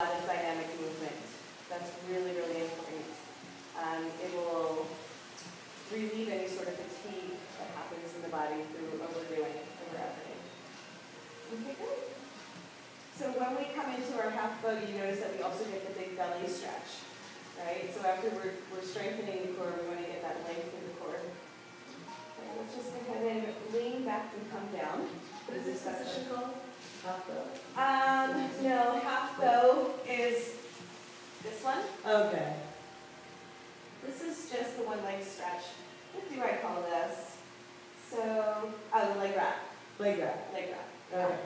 lot of dynamic movement. That's really, really important. It will relieve any sort of fatigue that happens in the body through overdoing, over-efforting. Okay, good. So when we come into our half bow, you notice that we also get the big belly stretch, right? So after we're strengthening the core, we want to get that length in the core. Okay, let's just go ahead and lean back and come down. What is this position called? Half bow? No, half bow is this one. Okay. This is just the one leg stretch. What do I call this? So, the leg wrap. Leg wrap. Leg wrap. Okay.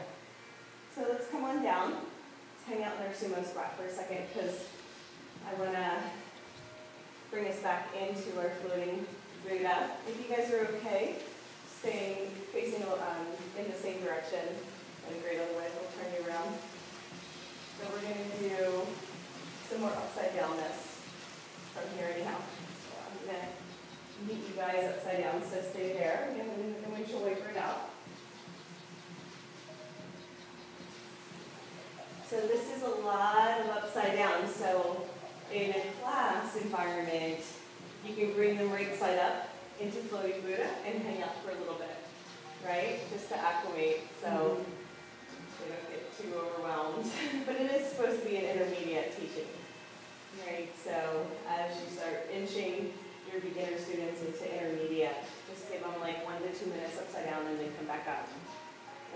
So let's come on down. Let's hang out in our sumo squat for a second because I want to bring us back into our floating Buddha. If you guys are okay, staying facing in the same direction, and great otherwise I'll turn you around. So we're going to do some more upside downness from here anyhow. So I'm going to meet you guys upside down, so stay there, and then windshield wiper it out. So this is a lot of upside down. So in a class environment, you can bring them right side up into floating Buddha and hang out for a little bit, right? Just to acclimate so they don't get too overwhelmed. But it is supposed to be an intermediate teaching, right? So as you start inching your beginner students into intermediate, just give them like 1 to 2 minutes upside down and then come back up.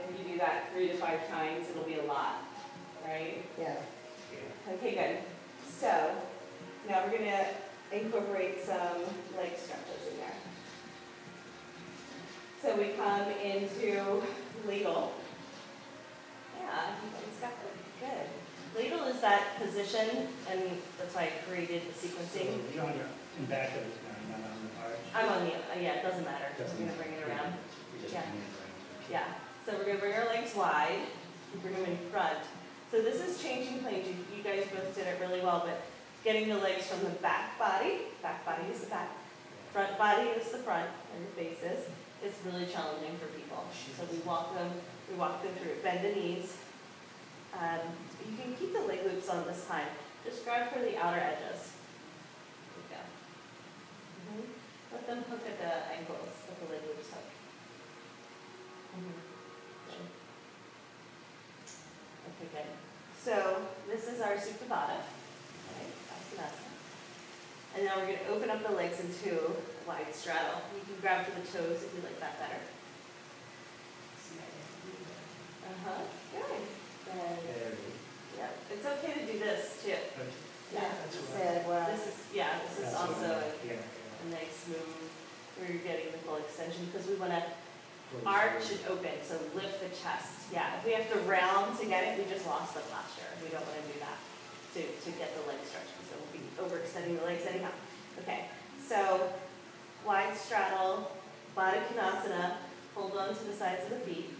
And if you do that 3 to 5 times, it'll be a lot. Right? Yeah. Okay, good. So now we're going to incorporate some leg stretches in there. So we come into ladle. Yeah, it's got good. Ladle is that position, and that's why I created the sequencing. So you're on your in back of it now, not on the arch. I'm on the, yeah, it doesn't matter. We're going to bring it around. Yeah. Yeah. So we're going to bring our legs wide. Bring them in front. So this is changing planes. You guys both did it really well, but getting the legs from the back body is the back, front body is the front, and the face is. It's really challenging for people. So we walk them through it. Bend the knees. You can keep the leg loops on this time. Just grab for the outer edges. There we go. Let them hook at the ankles, let the leg loops hook. Okay, good. So this is our Supta. And now we're going to open up the legs into a wide straddle. You can grab for the toes if you like that better. Good. Yeah, it's okay to do this too. Yeah, This is also a nice move where you're getting the full extension because we want to arch and open, so lift the chest. Yeah, if we have to round to get it, we just lost the posture. We don't want to do that to get the leg stretch because it will be overextending the legs anyhow. Okay, so wide straddle, Baddha Konasana, hold on to the sides of the feet.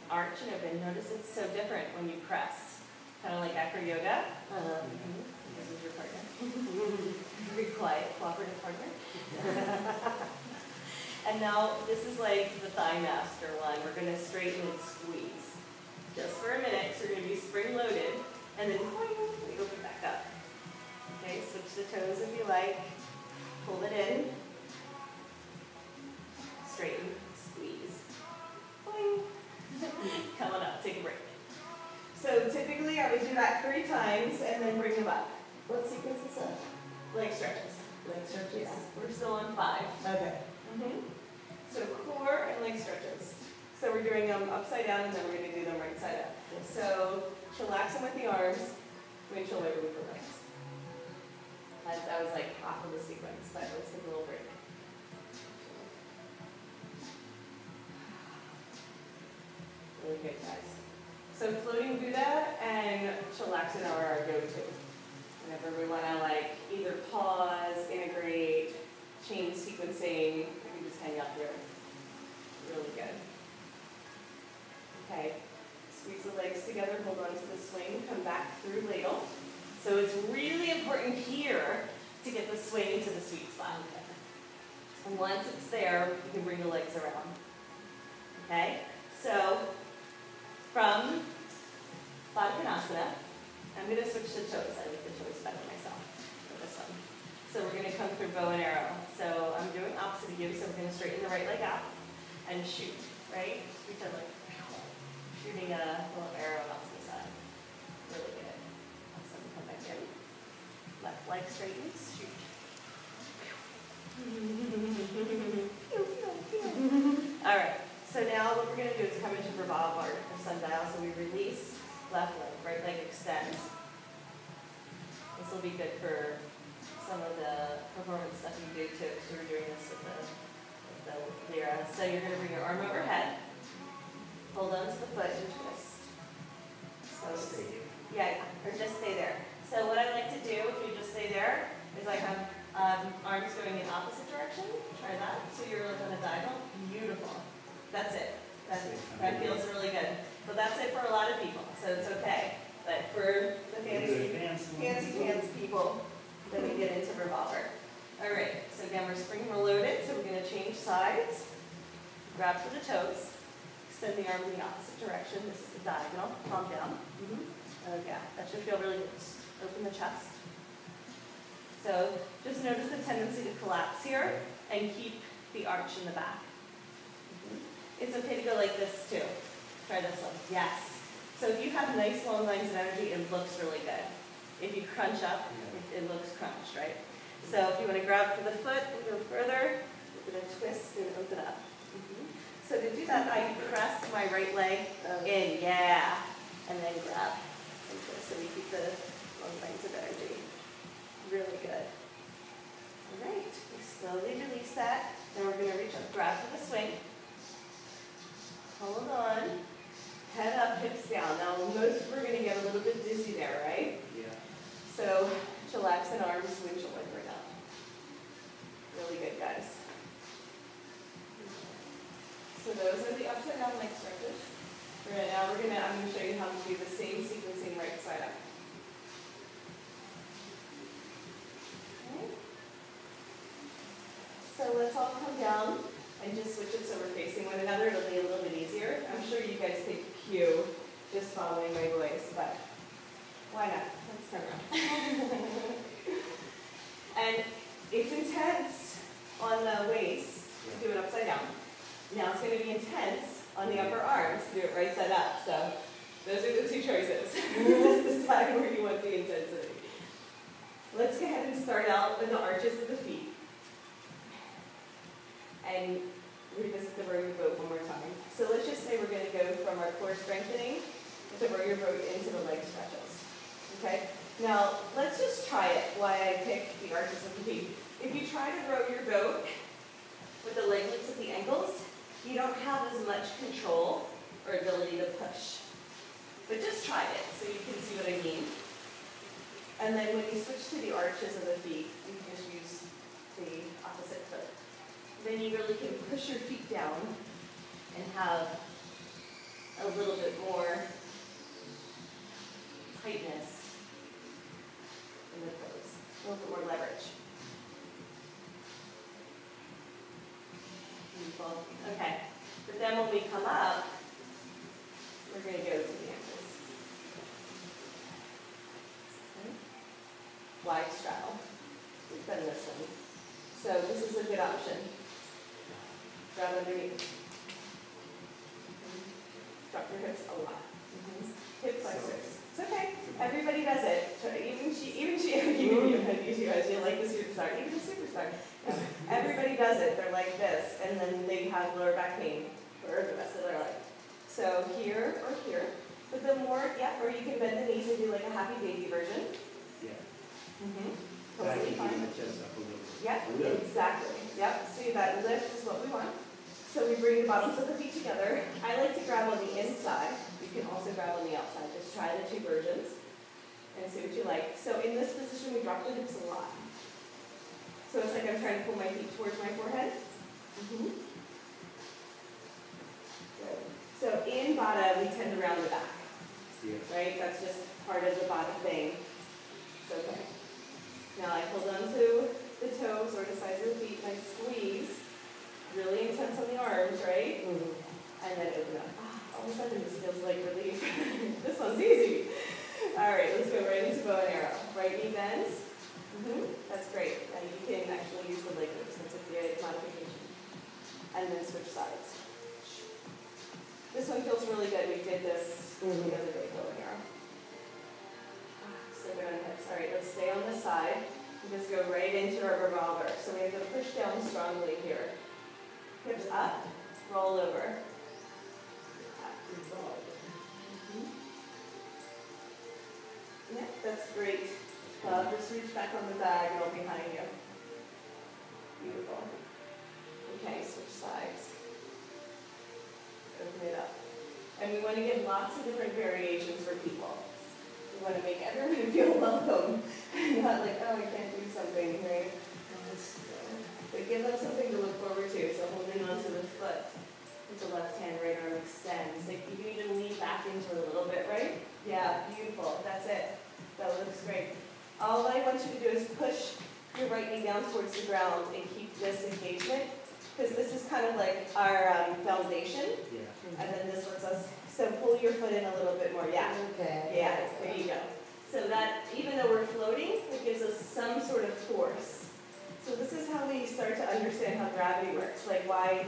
Arch and open. Notice it's so different when you press. Kind of like acro yoga. This is your partner. Very quiet, cooperative partner. And now this is like the thigh master one. We're going to straighten and squeeze. Just for a minute, so we're going to be spring loaded, and then we open back up. Okay, switch the toes if you like. Pull it in. Straighten, squeeze. Boing. Come on up, take a break. So typically I would do that 3 times and then bring them up. What sequence is that? Leg stretches. Leg stretches? Yeah, we're still on 5. Okay. So core and leg stretches. So we're doing them upside down and then we're going to do them right side up. So chillax them with the arms, windshield wiper with the legs. That was like half of the sequence, but let's take a little break. Really good, guys. So floating Buddha and chillaxing are our go-to. Whenever we want to like either pause, integrate, change sequencing, we can just hang out here. Really good. Okay, squeeze the legs together, hold on to the swing, come back through ladle. So it's really important here to get the swing into the sweet spot. And once it's there, you can bring the legs around. Okay, so from Baddha. I'm going to switch to toes. I like the toes better myself for this one. So we're going to come through bow and arrow. So I'm doing opposite of you, so we're going to straighten the right leg out and shoot, right? Pretend like shooting a little arrow out to the side. Really good. Awesome. Come back in. Left leg straightens, shoot. All right. So now what we're going to do is come into revolve or sundial. So we release left leg, right leg extends. This will be good for some of the performance stuff you do too, because we were doing this with the Lyra. So you're going to bring your arm overhead, hold on to the foot and twist. So Stay here. yeah, or just stay there. So what I like to do, if you just stay there, is I have arms going in opposite direction. Try that. So you're like on a diagonal. Beautiful. That's it. That feels really good. But that's it for a lot of people, so it's okay. But for the fancy pants people, then we get into revolver. All right, so again, we're spring loaded, so we're going to change sides. Grab for the toes. Extend the arm in the opposite direction. This is the diagonal. Palm down. Okay, that should feel really good. Open the chest. So just notice the tendency to collapse here and keep the arch in the back. It's okay to go like this too. Try this one. Yes. So if you have nice long lines of energy, it looks really good. If you crunch up, it looks crunched, right? So if you want to grab for the foot and go further, we're going to twist and open up. So to do that, I press my right leg in, yeah, and then grab and twist, so we keep the long lines of energy. Really good. All right, we slowly release that. Then we're going to reach up, grab for the swing. Hold on. Head up, hips down. Now, most we're going to get a little bit dizzy there, right? Yeah. So, chillax and arms, windshield like bring up. Really good, guys. So those are the upside down leg stretches. Now I'm going to show you how to do the same sequencing right side up. Okay. So let's all come down and just switch it so we're facing one another. It'll be a little bit easier. I'm sure you guys take a cue just following my voice, but why not? Let's turn around. And it's intense on the waist to do it upside down. Now it's going to be intense on the upper arms to do it right side up. So those are the two choices. Just decide where you want the intensity. Let's go ahead and start out with the arches of the feet. And revisit the row your boat one more time. So let's just say we're going to go from our core strengthening to row your boat into the leg stretches. Okay? Now, let's just try it, why I picked the arches of the feet. If you try to row your boat with the leg loops at the ankles, you don't have as much control or ability to push. But just try it so you can see what I mean. And then when you switch to the arches of the feet, you can just use the opposite foot. Then you really can push your feet down and have a little bit more tightness in the toes, a little bit more leverage. Beautiful. Okay, but then when we come up, we're going to go to the ankles. Okay. Wide straddle. We've done this one. So this is a good option. Grab underneath. Drop your hips a lot. Hip flexors. It's okay. Everybody does it. Even you guys, you like the superstar. Even the superstar. Yeah. Everybody does it. They're like this, and then they have lower back pain for the rest of their life. So here or here. But the more, yeah, or you can bend the knees and do like a happy baby version. Yeah. Totally fine. Yep, exactly. Yep, see that lift is what we want. So we bring the bottoms of the feet together. I like to grab on the inside. You can also grab on the outside. Just try the two versions and see what you like. So in this position, we drop the hips a lot. So it's like I'm trying to pull my feet towards my forehead. Good. So in Baddha, we tend to round the back. Right? That's just part of the Baddha thing. It's okay. Now I hold on to the toes or the sides of the feet and I squeeze. Really intense on the arms, right? And then open up. Oh, of a sudden this feels like relief. This one's easy. All right, let's go right into bow and arrow. Right knee bends. That's great. And you can actually use the leg loops. That's a good modification. And then switch sides. This one feels really good. We did this the other day, bow and arrow. So good on hips. All right, let's stay on this side. And just go right into our revolver. So we have to push down strongly here. Hips up, roll over. Yeah, that's great. Just reach back on the bag and I'll behind you. Beautiful. Okay, switch sides. Open it up. And we want to give lots of different variations for people. We want to make everyone feel welcome. Not like, oh, I can't do something, right? But give them something to look forward to. So holding onto the foot with the left hand, right arm extends. Like you can even lean back into it a little bit, right? Yeah, beautiful. That's it. That looks great. All I want you to do is push your right knee down towards the ground and keep this engagement, because this is kind of like our foundation. Yeah. And then this lets us, so pull your foot in a little bit more. Yeah. Okay. Yeah, there you go. So that, even though we're floating, it gives us some sort of force. So this is how we start to understand how gravity works, like why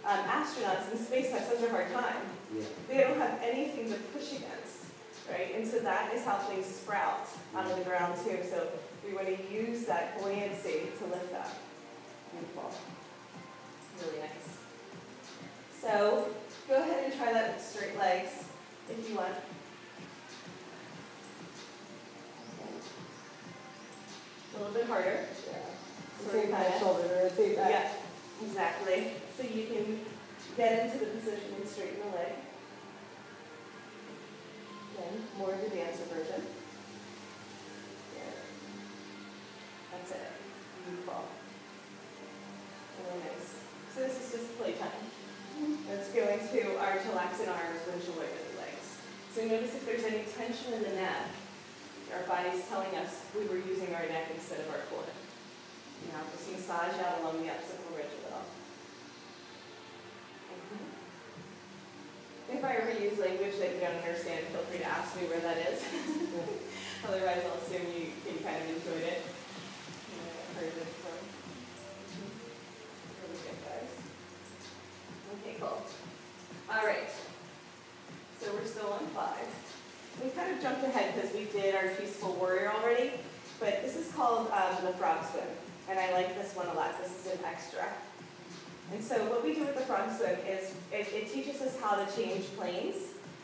astronauts in space have such a hard time. Yeah. They don't have anything to push against, right? And so that is how things sprout out of the ground too. So we want to use that buoyancy to lift up. Beautiful. Really nice. So go ahead and try that with straight legs if you want. A little bit harder. Yeah. Take my shoulder to rotate back. Yeah, exactly. So you can get into the position and straighten the leg. Then more of the dancer version. Yeah. That's it. Beautiful. Really nice. So this is just playtime. Let's go into our chillaxing arms, windshield wiper legs. So notice if there's any tension in the neck, our body's telling us we were using our neck instead of our core. Now just massage out along the occipital ridge a little. If I ever use language that you don't understand, feel free to ask me where that is. Otherwise, I'll assume you can kind of enjoy it. I've heard it before. Really good, guys. Okay, cool. All right. So we're still on 5. We kind of jumped ahead because we did our peaceful warrior already, but this is called the frog swim. And I like this one a lot. This is an extra. And so what we do with the frog swim is it teaches us how to change planes.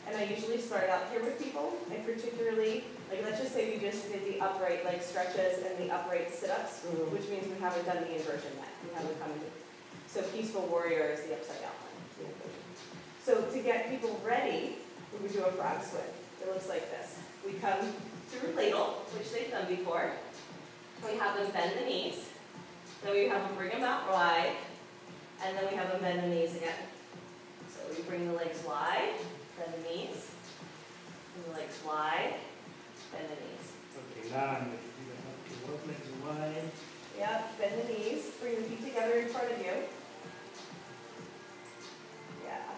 And I usually start out here with people, and particularly, like let's just say we just did the upright leg stretches and the upright sit-ups, which means we haven't done the inversion yet. We haven't come to. So peaceful warrior is the upside down one. So to get people ready, we would do a frog swim. It looks like this. We come through ladle, which they've done before. We have them bend the knees. Then we have them bring them out wide. And then we have them bend the knees again. So we bring the legs wide, bend the knees. Bring the legs wide, bend the knees. Okay, now I'm going to do that. Okay, legs wide. Yep, bend the knees. Bring the feet together in front of you. Yeah,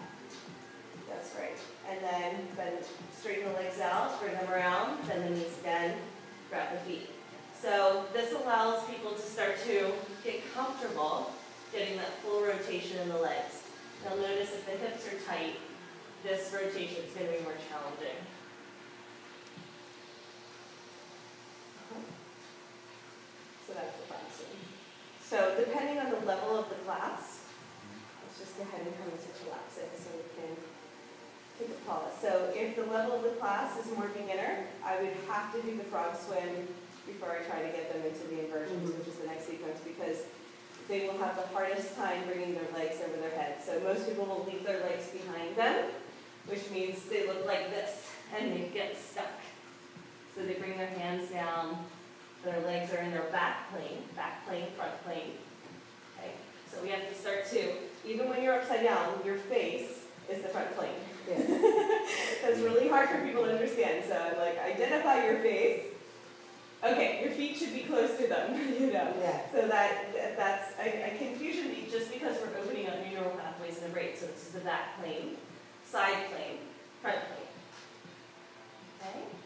that's right. And then bend, straighten the legs out, bring them around, bend the knees again, grab the feet. So this allows people to start to get comfortable getting that full rotation in the legs. Now notice if the hips are tight, this rotation is going to be more challenging. So that's the front swing. So depending on the level of the class, let's just go ahead and come into chillaxing so we can take a pause. So if the level of the class is more beginner, I would have to do the frog swim before I try to get them into the inversions, which is the next sequence, because they will have the hardest time bringing their legs over their head. So most people will leave their legs behind them, which means they look like this, and they get stuck. So they bring their hands down, their legs are in their back plane, front plane. Okay, so we have to start to, even when you're upside down, your face is the front plane. Yeah. That's really hard for people to understand. So I'm like, identify your face. Okay, your feet should be close to them, you know. Yeah. So that's a confusion just because we're opening up neural pathways in the brain. So this is the back plane. side plane, front plane. Okay?